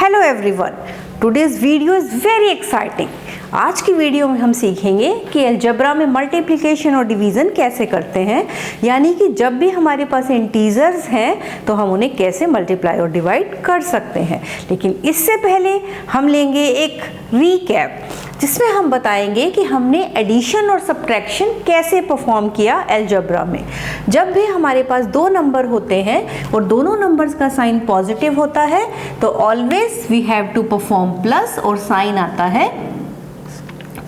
Hello everyone, today's video is very exciting. आज की video में हम सीखेंगे कि अलजेब्रा में मल्टीप्लिकेशन और डिवीज़न कैसे करते हैं, यानी कि जब भी हमारे पास इंटीजर्स हैं तो हम उन्हें कैसे मल्टीप्लाई और डिवाइड कर सकते हैं। लेकिन इससे पहले हम लेंगे एक रीकैप जिसमें हम बताएंगे कि हमने एडिशन और सब्ट्रैक्शन कैसे परफॉर्म किया अलजेब्रा में। जब भी हमारे पास दो नंबर होते हैं और दोनों नंबर्स का साइन पॉजिटिव होता है तो always we have to perform plus और साइन आता है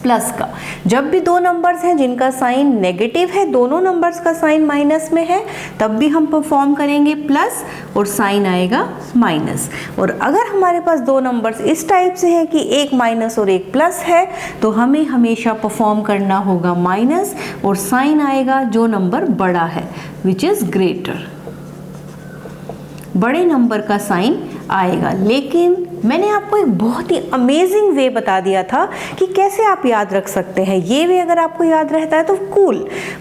प्लस का। जब भी दो नंबर्स हैं जिनका साइन नेगेटिव है, दोनों नंबर्स का साइन माइनस में है, तब भी हम परफॉर्म करेंगे प्लस और साइन आएगा माइनस। और अगर हमारे पास दो नंबर्स इस टाइप से हैं कि एक माइनस और एक प्लस है तो हमें हमेशा परफॉर्म करना होगा माइनस और साइन आएगा जो नंबर बड़ा है, विच इज ग्रेटर। बड़े नंबर का साइन आएगा। लेकिन मैंने आपको एक बहुत ही अमेजिंग वे बता दिया था कि कैसे आप याद रख सकते हैं। ये वे अगर आपको याद रहता है तो कूल,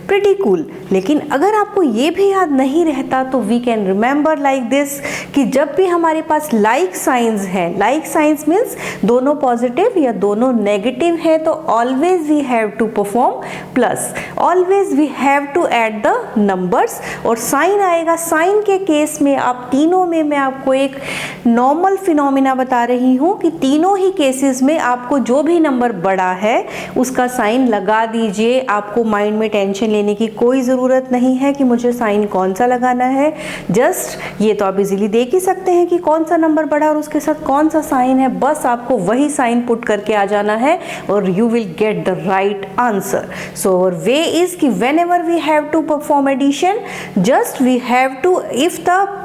प्रिटी कूल। लेकिन अगर आपको ये भी याद नहीं रहता तो we can remember like this कि जब भी हमारे पास लाइक साइंस हैं, लाइक साइंस मीन्स दोनों पॉजिटिव या दोनों नेगेटिव है, तो always we have to perform plus, always we have to add the numbers और साइन आएगा। साइन के केस में आप तीनों में मैं आपको एक नॉर्मल फिनोमिना बता रही हूँ कि तीनों ही केसेस में आपको जो भी नंबर बड़ा है उसका साइन लगा दीजिए। आपको माइंड में टेंशन लेने की कोई ज़रूरत नहीं है कि मुझे साइन कौन सा लगाना है। जस्ट ये तो आप इजीली देख ही सकते हैं कि कौन सा नंबर बड़ा और उसके साथ कौन सा साइन है। बस आपको वही साइन पुट करके आ जाना है और you will get the right answer. So और वे इज कि whenever we have to perform addition, just we have to, if the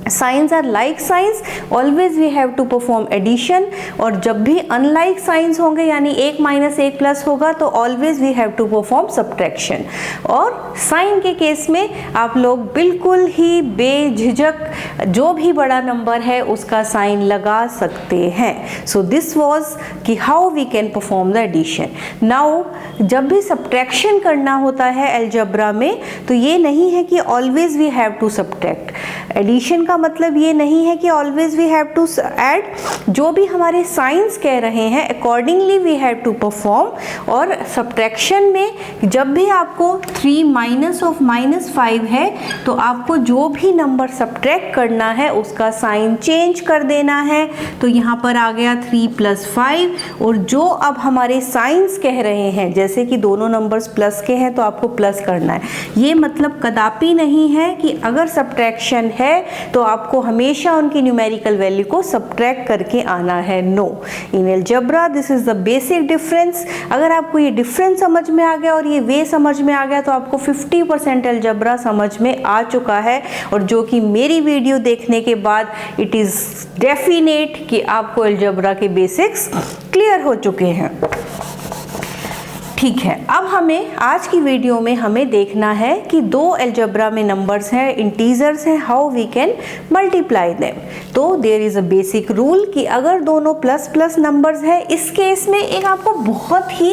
signs are like signs, always we have to perform addition. और जब भी unlike signs होंगे यानी एक minus एक plus होगा तो always we have to perform subtraction. और साइन के केस में आप लोग बिल्कुल ही बेझिझक जो भी बड़ा नंबर है उसका साइन लगा सकते हैं। सो दिस वॉज कि how we can perform the addition. Now जब भी सब्ट्रैक्शन करना होता है अलजेब्रा में तो ये नहीं है कि always we have to subtract. Addition का मतलब ये नहीं है कि always we have to add, जो भी हमारे साइंस कह रहे हैं accordingly we have to perform. और सब्ट्रैक्शन में जब भी आपको 3 माइनस ऑफ -5 है तो आपको जो भी नंबर सब्ट्रैक्ट करना है उसका साइन चेंज कर देना है। तो यहाँ पर आ गया 3 + 5 और जो अब हमारे साइंस कह रहे हैं जैसे कि दोनों नंबर्स प्लस के हैं तो आपको प्लस करना है। ये मतलब कदापि नहीं है कि अगर सब्ट्रैक्शन है तो आपको हमेशा उनकी न्यूमेरिकल वैल्यू को सब्ट्रैक्ट करके आना है। No, in algebra this is the basic difference. अगर आपको ये डिफरेंस समझ में आ गया और ये वे समझ में आ गया तो आपको 50% अलजेब्रा समझ में आ चुका है। और जो कि मेरी वीडियो देखने के बाद इट इज़ डेफिनेट कि आपको अलजेब्रा के बेसिक्स क्लियर हो चुके हैं। ठीक है, अब हमें आज की वीडियो में हमें देखना है कि दो अलजेब्रा में नंबर्स हैं, इंटीजर्स हैं, how we can multiply them. तो there is a basic rule कि अगर दोनों प्लस प्लस नंबर्स हैं, इस केस में एक आपको बहुत ही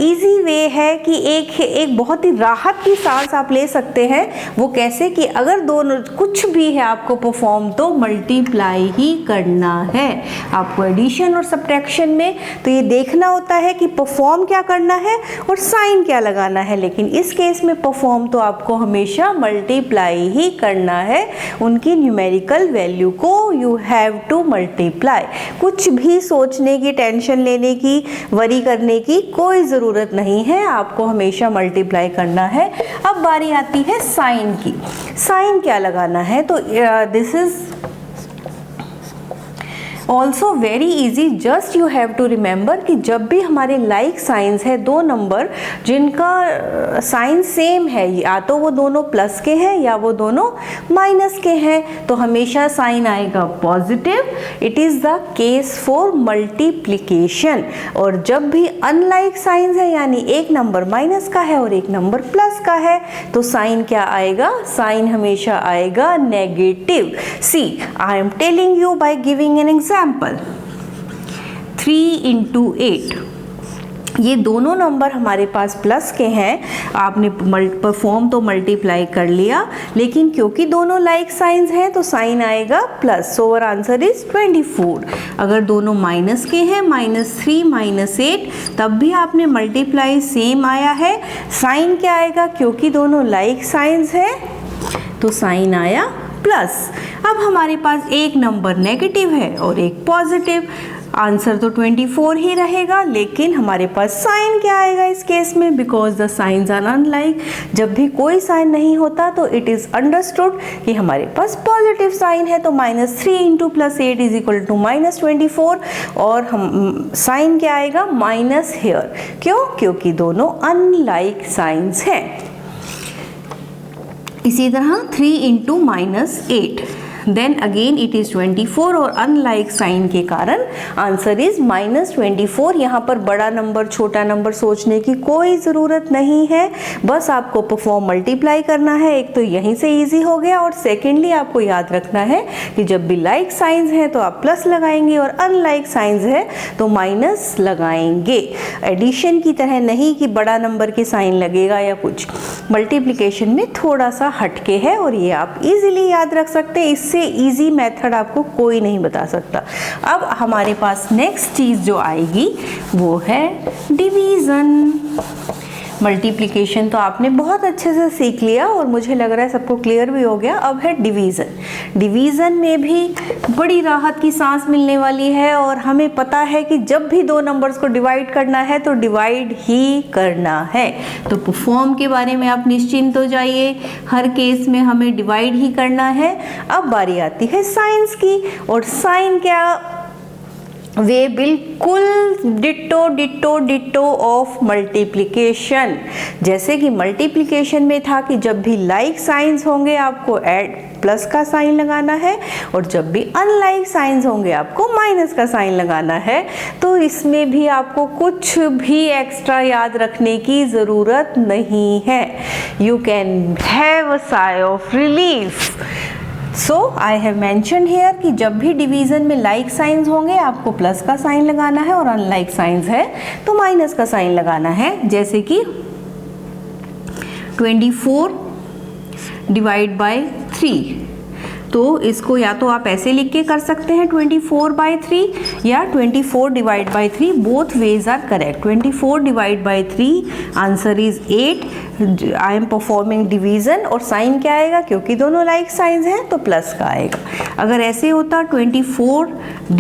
इजी वे है कि एक बहुत ही राहत की सांस आप ले सकते हैं। वो कैसे कि अगर दोनों कुछ भी है आपको परफॉर्म तो मल्टीप्लाई ही करना है। आपको एडिशन और सब्ट्रैक्शन में तो ये देखना होता है कि परफॉर्म क्या करना है और साइन क्या लगाना है। लेकिन इस केस में परफॉर्म तो आपको हमेशा मल्टीप्लाई ही करना है। उनकी न्यूमेरिकल वैल्यू को यू हैव टू मल्टीप्लाई। कुछ भी सोचने की, टेंशन लेने की, वरी करने की कोई ज़रूरत नहीं है, आपको हमेशा मल्टीप्लाई करना है। अब बारी आती है साइन की। साइन क्या लगाना है तो this is also very easy. Just you have to remember कि जब भी हमारे लाइक साइंस है, दो नंबर जिनका साइन सेम है, या तो वो दोनों प्लस के हैं या वो दोनों माइनस के हैं, तो हमेशा साइन आएगा positive. It is the case for multiplication. और जब भी अनलाइक साइंस है यानी एक नंबर माइनस का है और एक नंबर प्लस का है तो साइन क्या आएगा? साइन हमेशा आएगा negative. See, I am telling you by giving an example. 3 × 8 ये दोनों नंबर हमारे पास प्लस के हैं, आपने परफॉर्म तो मल्टीप्लाई कर लिया, लेकिन क्योंकि दोनों लाइक साइंस हैं तो साइन आएगा plus. So our answer is 24। अगर दोनों माइनस के हैं, -3 -8, तब भी आपने मल्टीप्लाई सेम आया है। साइन क्या आएगा, क्योंकि दोनों लाइक साइंस हैं तो साइन आया प्लस। अब हमारे पास एक नंबर नेगेटिव है और एक पॉजिटिव, आंसर तो 24 ही रहेगा, लेकिन हमारे पास साइन क्या आएगा इस केस में, because the signs are unlike. जब भी कोई साइन नहीं होता तो इट इज अंडरस्टूड कि हमारे पास पॉजिटिव साइन है, तो -3 × +8 = -24, और हम साइन क्या आएगा, माइनस हेयर। क्यों, क्योंकि दोनों अनलाइक साइंस हैं। इसी तरह 3 × -8, देन अगेन इट इज 24, और अनलाइक साइन के कारण आंसर इज -24। यहाँ पर बड़ा नंबर छोटा नंबर सोचने की कोई ज़रूरत नहीं है, बस आपको परफॉर्म मल्टीप्लाई करना है। एक तो यहीं से इजी हो गया, और सेकेंडली आपको याद रखना है कि जब भी लाइक साइंस है तो आप प्लस लगाएंगे और अनलाइक साइंस है तो माइनस लगाएंगे। एडिशन की तरह नहीं कि बड़ा नंबर के साइन लगेगा या कुछ, मल्टीप्लिकेशन में थोड़ा सा हटके है, और ये आप इजीली याद रख सकते हैं। इससे इजी मेथड आपको कोई नहीं बता सकता। अब हमारे पास नेक्स्ट चीज़ जो आएगी वो है डिवीज़न। मल्टीप्लिकेशन तो आपने बहुत अच्छे से सीख लिया और मुझे लग रहा है सबको क्लियर भी हो गया। अब है डिवीज़न। डिवीज़न में भी बड़ी राहत की सांस मिलने वाली है, और हमें पता है कि जब भी दो नंबर्स को डिवाइड करना है तो डिवाइड ही करना है। तो परफॉर्म के बारे में आप निश्चिंत हो जाइए, हर केस में हमें डिवाइड ही करना है। अब बारी आती है साइंस की, और साइन क्या, वे बिल्कुल ditto ditto ditto of multiplication. जैसे कि मल्टीप्लिकेशन में था कि जब भी लाइक साइंस होंगे आपको ऐड प्लस का साइन लगाना है, और जब भी अनलाइक साइंस होंगे आपको माइनस का साइन लगाना है। तो इसमें भी आपको कुछ भी एक्स्ट्रा याद रखने की ज़रूरत नहीं है। You can have a sigh of relief. So I have mention here कि जब भी डिवीज़न में लाइक साइंस होंगे आपको प्लस का साइन लगाना है, और अनलाइक साइंस है तो माइनस का साइन लगाना है। जैसे कि 24 / 3, तो इसको या तो आप ऐसे लिख के कर सकते हैं 24/3 या 24 / 3, both ways are correct. 24 / 3 answer is 8। I am performing division, और साइन क्या आएगा, क्योंकि दोनों लाइक साइंस हैं तो प्लस का आएगा। अगर ऐसे होता 24 /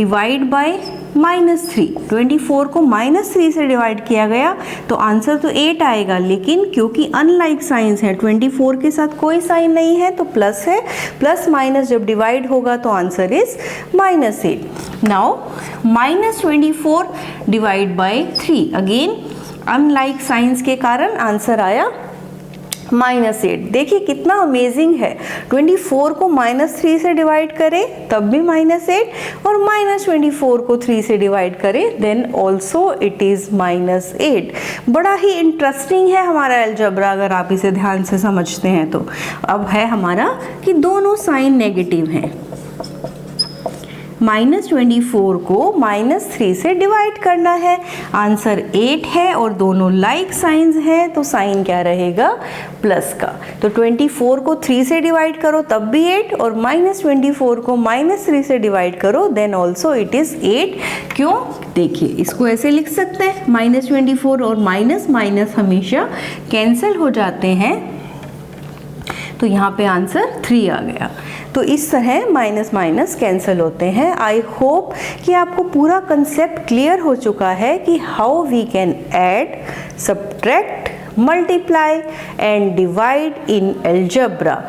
-3, 24 को -3 से डिवाइड किया गया तो आंसर तो 8 आएगा, लेकिन क्योंकि अनलाइक साइंस है 24 के साथ कोई साइन नहीं है तो प्लस है, प्लस माइनस जब डिवाइड होगा तो answer is -8। Now -24 / 3, again unlike signs के कारण आंसर आया -8। देखिए कितना अमेजिंग है, 24 को -3 से डिवाइड करें तब भी -8, और -24 को 3 से डिवाइड करें देन ऑल्सो इट इज़ -8। बड़ा ही इंटरेस्टिंग है हमारा अलजेब्रा अगर आप इसे ध्यान से समझते हैं तो। अब है हमारा कि दोनों साइन नेगेटिव हैं, -24 को -3 से डिवाइड करना है, आंसर 8 है, और दोनों लाइक साइंस हैं तो साइन क्या रहेगा, प्लस का। तो 24 को 3 से डिवाइड करो तब भी 8, और -24 को -3 से डिवाइड करो देन ऑल्सो इट इज़ 8। क्यों, देखिए इसको ऐसे लिख सकते हैं, -24 और माइनस हमेशा कैंसिल हो जाते हैं, तो यहाँ पे आंसर 3 आ गया। तो इस तरह माइनस माइनस कैंसिल होते हैं। आई होप कि आपको पूरा कंसेप्ट क्लियर हो चुका है कि how we can add, subtract, multiply and divide in algebra.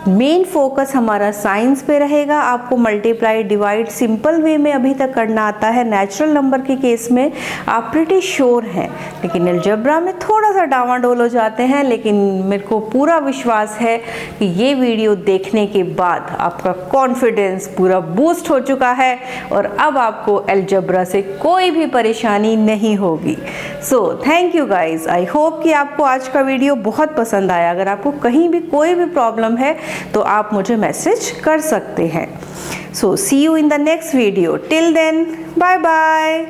Main focus हमारा साइंस पे रहेगा। आपको मल्टीप्लाई डिवाइड सिंपल वे में अभी तक करना आता है, नेचुरल नंबर के केस में आप प्रिटी श्योर हैं, लेकिन अलजेब्रा में थोड़ा सा डावाडोल हो जाते हैं। लेकिन मेरे को पूरा विश्वास है कि ये वीडियो देखने के बाद आपका कॉन्फिडेंस पूरा बूस्ट हो चुका है और अब आपको अलजेब्रा से कोई भी परेशानी नहीं होगी। So thank you guys, I hope कि आपको आज का वीडियो बहुत पसंद आया। अगर आपको कहीं भी कोई भी प्रॉब्लम है तो आप मुझे मैसेज कर सकते हैं। So see you in the next video, till then bye bye.